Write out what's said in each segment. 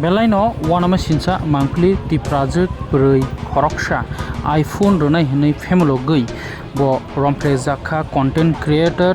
Belaino wanama sinsa mangpli tiprajuk brui khoroksa iPhone ronai hinai family gui bo romprezakha content creator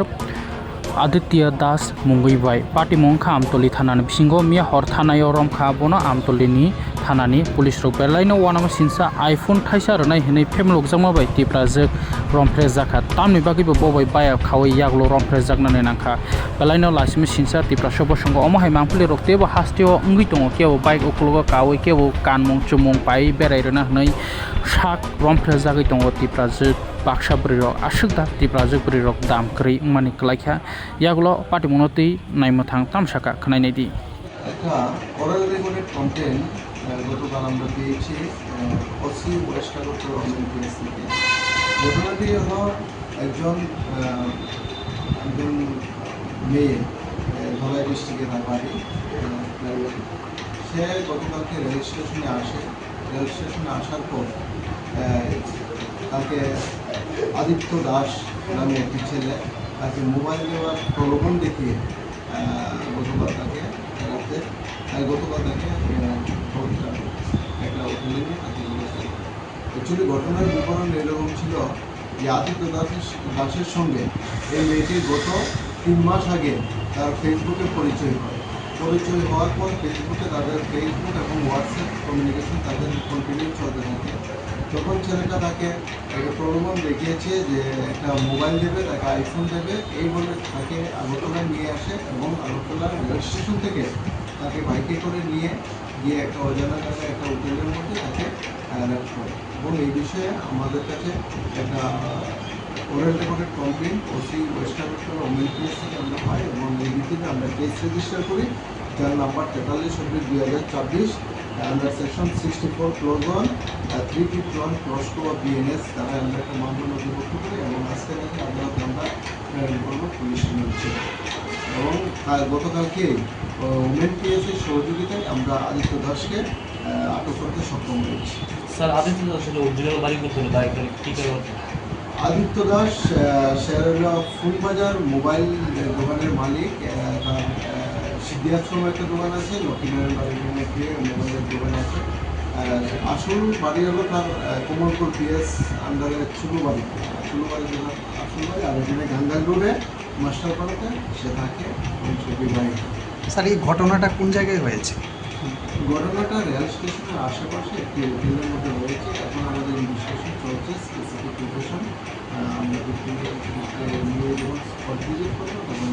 Aditya Das mungui bai party mongkha amtoli thanani bisingo mia hor thanayo romkha bono amtolini thanani police rok belaino wanama sinsa iPhone thaisa ronai hinai family jangma bai tiprajak romprezakha tamni bagi bo bai baya khawai yaglo romprezak nane nangkha belaino lasimi sinsa tiprasho bosongo omo hai mangpli rok tebo hastio ngui tongo kebo bike okologo kawai kebo kanmong chumong pai berai rona hnai sak romprezak tongo tiprajak baksa brirok asukda tiprajak brirok dam kri mani klaikha yagulo party monoti naimthang tamsaka khnainai di একটা oral recorded content গতকাল আমরা পেয়েছি OC West Agartala online থেকে। ঘটনাটি হলো একজন মেয়ে ধলাই ডিস্ট্রিক্টে তার বাড়ি। সে গতকালকে রেল স্টেশনে আসে। রেল স্টেশনে আসার পর তাকে আদিত্য দাস নামে একটি ছেলে তাকে মোবাইল দেওয়ার প্রলোভন দেখিয়ে গতকাল তাকে একটা হোটেলে নিয়ে তাকে বলেছে। অ্যাকচুয়ালি ঘটনার বিবরণ এরকম ছিল যে আদিত্য দাসের সঙ্গে এই মেয়েটির গত 3 মাস আগে তার ফেসবুকে পরিচয় হওয়ার পর ফেসবুকে তাদের ফেসবুক এবং হোয়াটসঅ্যাপ কমিউনিকেশন তাদের কন্টিনিউ চলতে থাকে। তখন ছেলেটা তাকে একটা প্রলোভন দেখিয়েছে যে একটা মোবাইল দেবে, তাকে আইফোন দেবে, এই বলে তাকে আগরতলায় নিয়ে আসে এবং আগরতলার রেল স্টেশন থেকে তাকে বাইকে করে নিয়ে গিয়ে একটা অজানা জায়গায় একটা হোটেলের মধ্যে তাকে অ্যারেস্ট করে। এবং এই বিষয়ে আমাদের কাছে একটা oral recorded complain OC West Agartala women PS থেকে আমরা পাই এবং এই ভিত্তিতে আমরা কেস রেজিস্টার করি, যার number 43/2024 under section 64 clause 1 351 clause 2 BNS তারা আমরা একটা মামলা নথিভুক্ত করি এবং আজকে থেকে আদালতে আমরা করবো পুলিশ ছিল। এবং গতকালকে ওমেন পিএসের সহযোগিতায় আমরা আদিত্য দাসকে আটক করতে সক্ষম হয়েছি। স্যার, আদিত্য দাসের অরিজিনাল বাড়ি কোথায়? বাড়িতে কী করে? আদিত্য দাস শেয়ারলা ফুলবাজার মোবাইল দোকানের মালিক। তার সিদ্ধিয়াশ্রম একটা দোকান আছে, লক্ষ্মীনারায়ণ বাড়ির মোবাইলের দোকান আছে। আসল বাড়ি হলো তার কোমলপুর পিএস আন্ডারে চুলুবাড়ি আসল বাড়ি, আর এখানে গাঙ্গাল রোডে মাস্টারপাড়াতে সে থাকে সে বিবাহিত। স্যার, এই ঘটনাটা কোন জায়গায় হয়েছে? ঘটনাটা রেল স্টেশনের আশেপাশে একটি হোটেলের মধ্যে হয়েছে। এখন আমাদের ইনভেস্টিগেশন চলছে, স্পেসিফিক লোকেশন আমরা নিয়ে যখন স্পট ভিজিট করবো তখন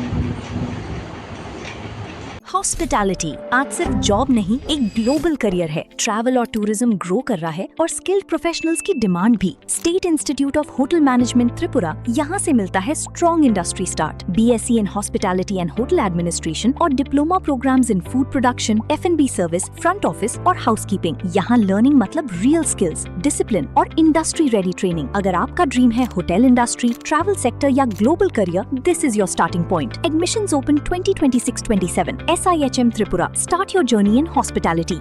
हॉस्पिटैलिटी आज सिर्फ जॉब नहीं, एक ग्लोबल करियर है। ट्रैवल और टूरिज्म ग्रो कर रहा है और स्किल्ड प्रोफेशनल्स की डिमांड भी। State institute of hotel management Tripura, यहाँ से मिलता है strong industry start, BSc in hospitality and hotel administration और diploma programmes in food production, F&B service, front office और हाउसकीपिंग। यहाँ लर्निंग मतलब रियल स्किल्स, डिसिप्लिन और इंडस्ट्री रेडी ट्रेनिंग। अगर आपका ड्रीम है होटल इंडस्ट्री, ट्रैवल सेक्टर या global career, this is your starting point. Admissions open 2026-27। SIHM Tripura. Start your journey in hospitality.